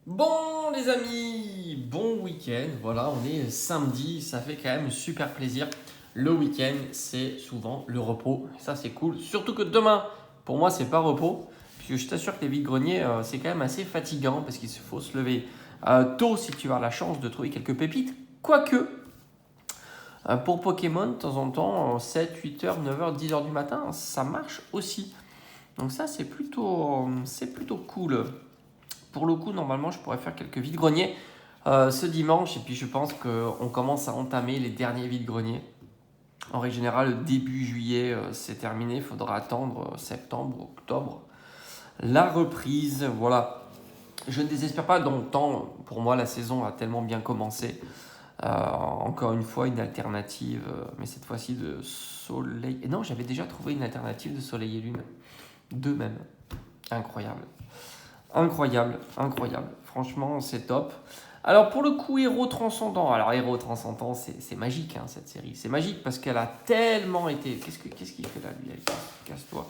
Bon les amis, bon week-end, voilà, on est samedi, ça fait quand même super plaisir. Le week-end, c'est souvent le repos, ça c'est cool. Surtout que demain, pour moi, c'est pas repos, puisque je t'assure que les vides-greniers, c'est quand même assez fatigant, parce qu'il faut se lever tôt si tu as la chance de trouver quelques pépites. Quoique, pour Pokémon, de temps en temps, 7, 8 heures, 9 heures, 10 heures du matin, ça marche aussi. Donc ça, c'est plutôt cool. Pour le coup, normalement, je pourrais faire quelques vides-greniers ce dimanche. Et puis, je pense qu'on commence à entamer les derniers vides-greniers. En règle générale, début juillet, c'est terminé. Il faudra attendre septembre, octobre. La reprise, voilà. Je ne désespère pas. Dans le temps, pour moi, la saison a tellement bien commencé. Encore une fois, une alternative, mais cette fois-ci de soleil. Et non, j'avais déjà trouvé une alternative de soleil et lune. Deux même. Incroyable. Incroyable, incroyable. Franchement, c'est top. Alors pour le coup, Héros Transcendant. Alors Héros Transcendant, c'est magique cette série. C'est magique parce qu'elle a tellement été. Qu'est-ce qu'il fait là lui? Casse-toi.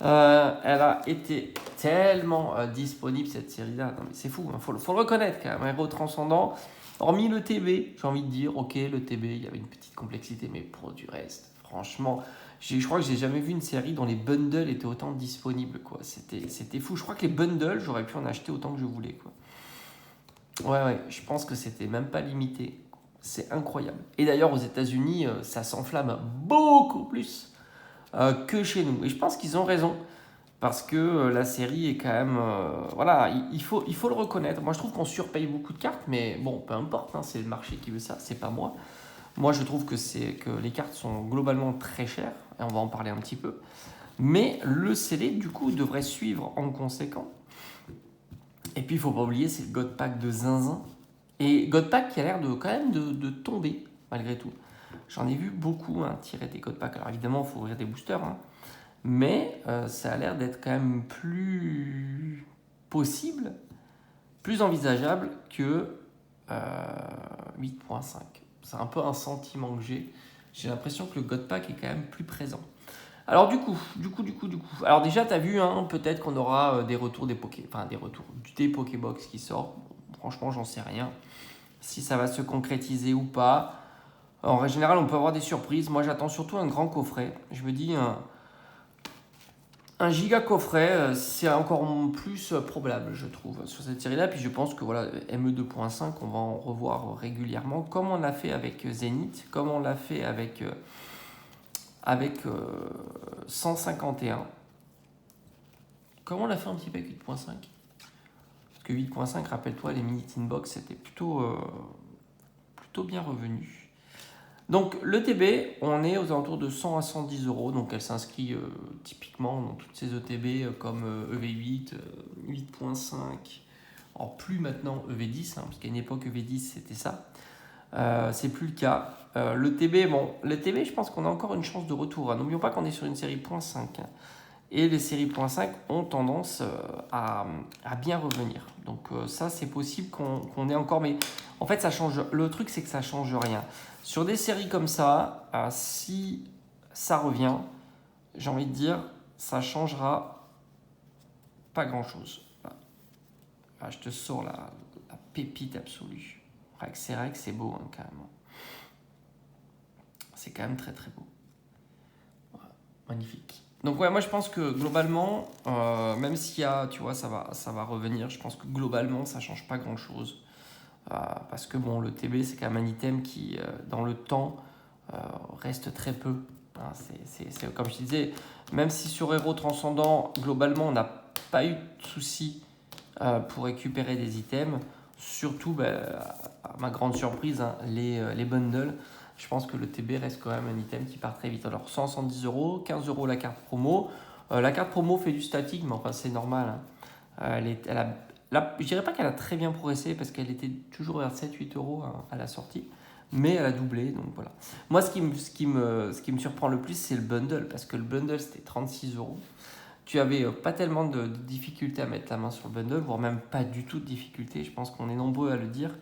Elle a été tellement disponible cette série-là. Non mais c'est fou. Faut le reconnaître quand même. Héros Transcendant. Hormis le TB, j'ai envie de dire, ok, le TB, il y avait une petite complexité, mais pour du reste, franchement, je crois que j'ai jamais vu une série dont les bundles étaient autant disponibles, quoi. C'était fou. Je crois que les bundles, j'aurais pu en acheter autant que je voulais, quoi. Ouais, je pense que c'était même pas limité. C'est incroyable. Et d'ailleurs, aux États-Unis, ça s'enflamme beaucoup plus que chez nous. Et je pense qu'ils ont raison. Parce que la série est quand même. Voilà, il faut le reconnaître. Moi, je trouve qu'on surpaye beaucoup de cartes, mais bon, peu importe, c'est le marché qui veut ça, c'est pas moi. Moi, je trouve que les cartes sont globalement très chères, et on va en parler un petit peu. Mais le CD, du coup, devrait suivre en conséquent. Et puis, il faut pas oublier, c'est le God Pack de Zinzin. Et God Pack qui a l'air de quand même de tomber, malgré tout. J'en ai vu beaucoup tirer des God Pack. Alors, évidemment, il faut ouvrir des boosters, mais ça a l'air d'être quand même plus possible, plus envisageable que 8.5. C'est un peu un sentiment que j'ai. J'ai l'impression que le God Pack est quand même plus présent. Alors du coup. Alors déjà, tu as vu, peut-être qu'on aura des retours des retours des Pokébox qui sortent. Bon, franchement, j'en sais rien. Si ça va se concrétiser ou pas. En règle générale, on peut avoir des surprises. Moi, j'attends surtout un grand coffret. Je me dis, un giga coffret, c'est encore plus probable, je trouve, sur cette série-là. Puis je pense que voilà, ME 2.5, on va en revoir régulièrement, comme on l'a fait avec Zenith, comme on l'a fait avec 151. Comme on l'a fait un petit peu avec 8.5. Parce que 8.5, rappelle-toi, les mini tin box, c'était plutôt bien revenu. Donc le TB, on est aux alentours de 100 à 110 euros, donc elle s'inscrit typiquement dans toutes ces ETB comme EV8, 8.5, alors plus maintenant EV10, parce qu'à une époque EV10 c'était ça, c'est plus le cas. Le TB, je pense qu'on a encore une chance de retour. N'oublions pas qu'on est sur une série .5, et les séries .5 ont tendance à bien revenir. Donc ça c'est possible qu'on ait encore, mais en fait ça change. Le truc c'est que ça change rien. Sur des séries comme ça, si ça revient, j'ai envie de dire, ça changera pas grand-chose. Je te sors la pépite absolue. C'est vrai que c'est beau quand même. C'est quand même très très beau. Voilà. Magnifique. Donc ouais, moi je pense que globalement, même s'il y a, tu vois, ça va revenir, je pense que globalement ça change pas grand-chose. Parce que bon, le TB c'est quand même un item qui, dans le temps, reste très peu. C'est comme je disais, même si sur Héros Transcendant, globalement, on n'a pas eu de soucis pour récupérer des items, surtout, à ma grande surprise, les bundles, je pense que le TB reste quand même un item qui part très vite. Alors 100, 110 euros, 15 euros la carte promo. La carte promo fait du statique, mais enfin c'est normal. Je dirais pas qu'elle a très bien progressé parce qu'elle était toujours vers 7-8 euros à la sortie, mais elle a doublé, donc voilà. Moi, ce qui me surprend le plus, c'est le bundle, parce que le bundle, c'était 36 euros. Tu avais pas tellement de difficultés à mettre la main sur le bundle, voire même pas du tout de difficultés, je pense qu'on est nombreux à le dire.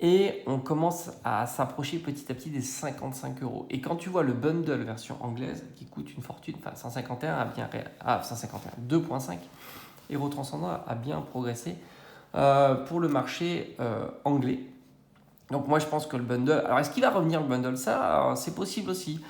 Et on commence à s'approcher petit à petit des 55 euros. Et quand tu vois le bundle version anglaise, qui coûte une fortune, enfin 151 a bien... 151, 2.5, Héros Transcendant a bien progressé. pour le marché anglais. Donc moi je pense que le bundle... Alors est-ce qu'il va revenir le bundle? Ça, c'est possible aussi.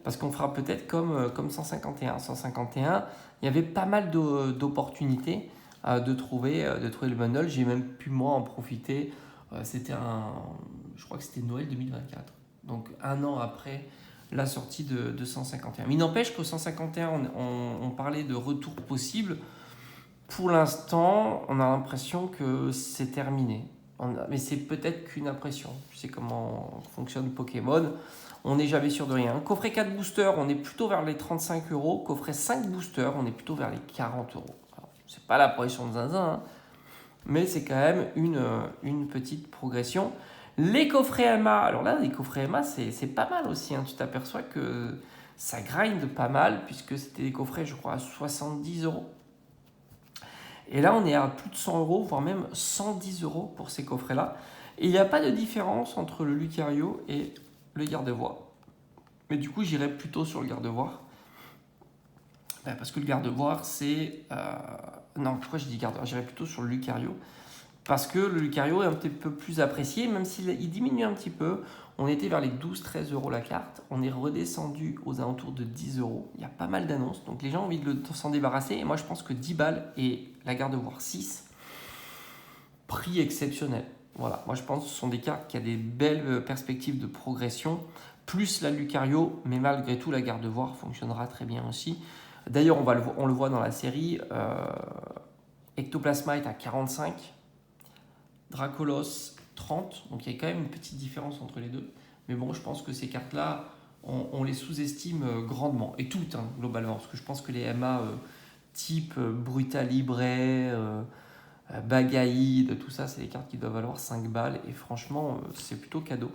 Parce qu'on fera peut-être comme 151. 151, il y avait pas mal d'opportunités de trouver le bundle. J'ai même pu moi en profiter. Je crois que c'était Noël 2024. Donc un an après la sortie de 151. Mais il n'empêche qu'au 151, on parlait de retour possible. Pour l'instant, on a l'impression que c'est terminé. Mais c'est peut-être qu'une impression. Tu sais comment fonctionne Pokémon. On n'est jamais sûr de rien. Coffret 4 boosters, on est plutôt vers les 35 euros. Coffret 5 boosters, on est plutôt vers les 40 euros. Alors, c'est pas la progression de zinzin, hein, mais c'est quand même une petite progression. Les coffrets MA, alors là, les coffrets MA, c'est pas mal aussi. Hein. Tu t'aperçois que ça grind pas mal, puisque c'était des coffrets, je crois, à 70 euros. Et là, on est à plus de 100 euros, voire même 110 euros pour ces coffrets-là. Et il n'y a pas de différence entre le Lucario et le garde-voie. Mais du coup, j'irai plutôt sur le garde-voie. Parce que le garde-voie, c'est... Non, pourquoi je dis garde-voie? J'irai plutôt sur le Lucario. Parce que le Lucario est un petit peu plus apprécié, même s'il diminue un petit peu. On était vers les 12-13 euros la carte. On est redescendu aux alentours de 10 euros. Il y a pas mal d'annonces, donc les gens ont envie de s'en débarrasser. Et moi, je pense que 10 balles et la garde-voie 6, prix exceptionnel. Voilà, moi je pense que ce sont des cartes qui ont des belles perspectives de progression, plus la Lucario, mais malgré tout, la garde-voie fonctionnera très bien aussi. D'ailleurs, on le voit dans la série, Ectoplasma est à 45, Dracolos 30, donc il y a quand même une petite différence entre les deux. Mais bon, je pense que ces cartes-là, on les sous-estime grandement, et toutes, hein, globalement, parce que je pense que les MA type Brutalibré, Bagaïde, tout ça, c'est des cartes qui doivent valoir 5 balles, et franchement, c'est plutôt cadeau.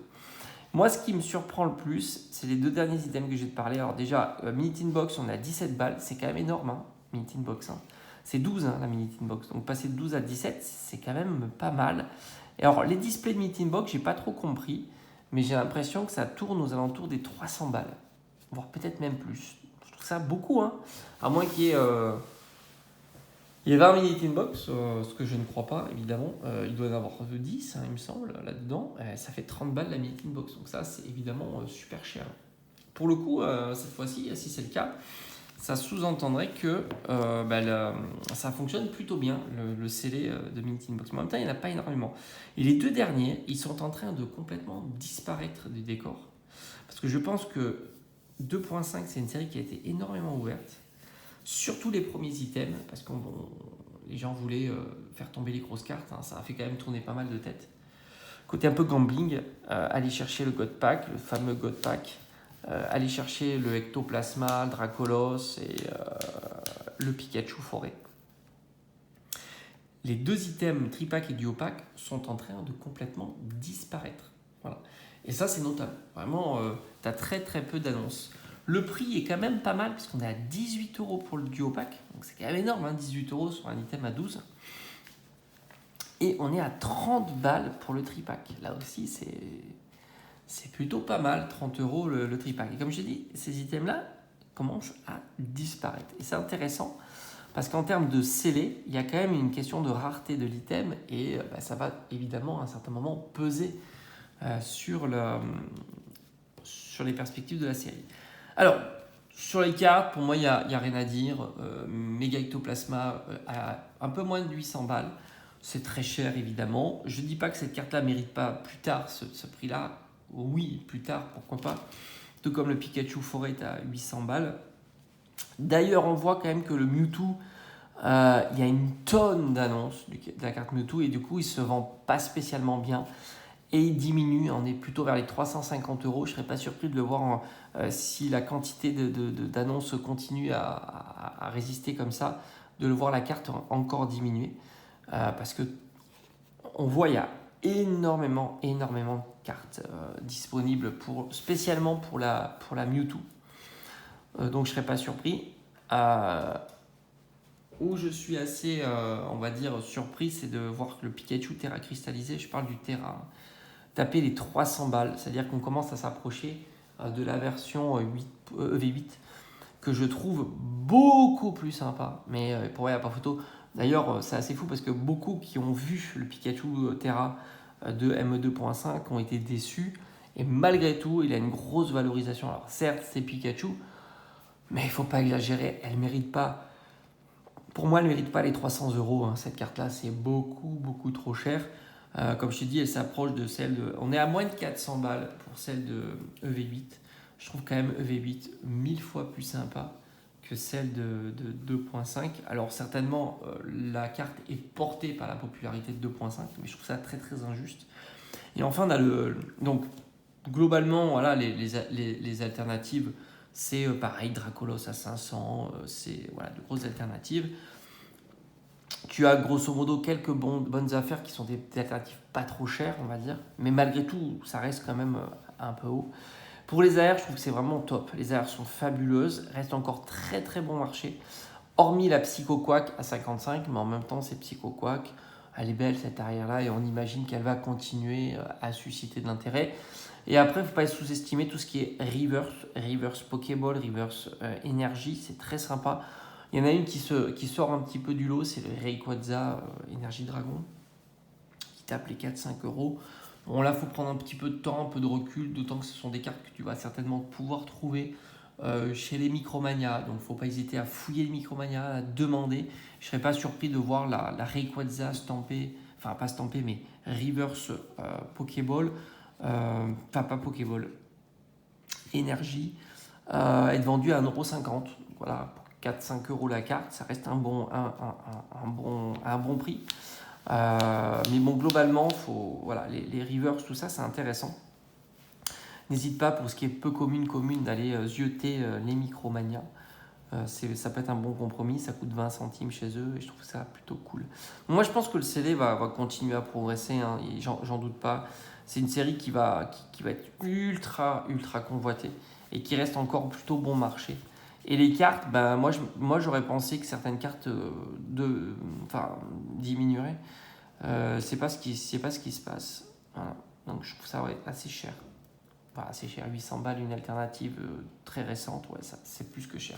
Moi, ce qui me surprend le plus, c'est les deux derniers items que j'ai te parler. Alors déjà, Mini Tin Box, on est à 17 balles, c'est quand même énorme, hein, Mini Tin Box. Hein. C'est 12, hein, la Mini Tin Box. Donc passer de 12 à 17, c'est quand même pas mal. Et alors, les displays de Mini Tin Box, j'ai pas trop compris, mais j'ai l'impression que ça tourne aux alentours des 300 balles, voire peut-être même plus. Je trouve ça beaucoup, hein, à moins qu'il y ait... Il y a 20 Mini Tin Box, ce que je ne crois pas, évidemment. Il doit y en avoir 10, hein, il me semble, là-dedans. Ça fait 30 balles la Mini Tin Box. Donc ça, c'est évidemment super cher. Pour le coup, cette fois-ci, si c'est le cas, ça sous-entendrait que ça fonctionne plutôt bien, le scellé de Mini Tin Box. Mais en même temps, il n'y en a pas énormément. Et les deux derniers, ils sont en train de complètement disparaître du décor. Parce que je pense que 2.5, c'est une série qui a été énormément ouverte. Surtout les premiers items, parce que les gens voulaient faire tomber les grosses cartes, hein, ça a fait quand même tourner pas mal de têtes. Côté un peu gambling, aller chercher le God Pack, le fameux God Pack, aller chercher le Ectoplasma, le Dracolos et le Pikachu Forêt. Les deux items Tripack et Duopack sont en train de complètement disparaître. Voilà. Et ça, c'est notable. Vraiment, tu as très très peu d'annonces. Le prix est quand même pas mal, puisqu'on est à 18 euros pour le duo pack. Donc c'est quand même énorme, hein, 18 euros sur un item à 12. Et on est à 30 balles pour le tripack. Là aussi, c'est plutôt pas mal, 30 euros le tripack. Et comme j'ai dit, ces items-là commencent à disparaître. Et c'est intéressant, parce qu'en termes de scellé, il y a quand même une question de rareté de l'item. Et ça va évidemment à un certain moment peser sur les perspectives de la série. Alors, sur les cartes, pour moi, il n'y a rien à dire. Méga Ectoplasma à un peu moins de 800 balles. C'est très cher, évidemment. Je ne dis pas que cette carte-là ne mérite pas plus tard ce prix-là. Oui, plus tard, pourquoi pas. Tout comme le Pikachu Forêt à 800 balles. D'ailleurs, on voit quand même que le Mewtwo, il y a une tonne d'annonces de la carte Mewtwo et du coup, il ne se vend pas spécialement bien. Et il diminue, on est plutôt vers les 350 euros. Je ne serais pas surpris de le voir si la quantité d'annonces continue à résister comme ça, de le voir la carte encore diminuer. Parce que on voit il y a énormément de cartes disponibles spécialement pour la Mewtwo. Donc je ne serais pas surpris. Où je suis assez, on va dire, surpris, c'est de voir que le Pikachu Terra cristallisé, je parle du Terra, taper les 300 balles. C'est-à-dire qu'on commence à s'approcher de la version EV8 que je trouve beaucoup plus sympa. Mais pour moi, il n'y a pas photo. D'ailleurs, c'est assez fou parce que beaucoup qui ont vu le Pikachu Terra de ME2.5 ont été déçus. Et malgré tout, il a une grosse valorisation. Alors certes, c'est Pikachu, mais il ne faut pas exagérer. Elle mérite pas. Pour moi, elle ne mérite pas les 300 euros. Hein. Cette carte-là, c'est beaucoup trop cher. Comme je t'ai dit, elle s'approche de celle de... On est à moins de 400 balles pour celle de EV8. Je trouve quand même EV8 1000 fois plus sympa que celle de 2.5. Alors certainement, la carte est portée par la popularité de 2.5, mais je trouve ça très injuste. Et enfin, on a donc, globalement, voilà, les alternatives, c'est pareil, Dracolos à 500, c'est voilà, de grosses alternatives. Tu as grosso modo quelques bonnes affaires qui sont des alternatives pas trop chères, on va dire, mais malgré tout, ça reste quand même un peu haut. Pour les AR, je trouve que c'est vraiment top. Les AR sont fabuleuses, restent encore très bon marché. Hormis la Psycho Quack à 55, mais en même temps, c'est Psycho Quack. Elle est belle cette arrière-là et on imagine qu'elle va continuer à susciter de l'intérêt. Et après, il ne faut pas sous-estimer tout ce qui est reverse Pokéball, reverse énergie, c'est très sympa. Il y en a une qui sort un petit peu du lot, c'est le Rayquaza Énergie Dragon, qui tape les 4-5 euros. Bon, là, il faut prendre un petit peu de temps, un peu de recul, d'autant que ce sont des cartes que tu vas certainement pouvoir trouver chez les Micromania. Donc, il ne faut pas hésiter à fouiller les Micromania, à demander. Je ne serais pas surpris de voir la Rayquaza stampée, enfin pas stampée, mais reverse Pokéball, enfin pas Pokéball, énergie, être vendue à 1,50 €. Voilà, pour 4-5 euros la carte, ça reste un bon prix. Mais bon, globalement, voilà, les reverse, tout ça, c'est intéressant. N'hésite pas, pour ce qui est peu commune, d'aller zioter les Micromania. Ça peut être un bon compromis, ça coûte 20 centimes chez eux et je trouve ça plutôt cool. Moi, je pense que le CD va continuer à progresser, hein, j'en doute pas. C'est une série qui va être ultra convoitée et qui reste encore plutôt bon marché. Et les cartes, ben, moi j'aurais pensé que certaines cartes diminueraient. C'est pas ce qui se passe. Voilà. Donc je trouve ça assez cher. Enfin, assez cher, 800 balles, une alternative très récente, ouais, ça c'est plus que cher.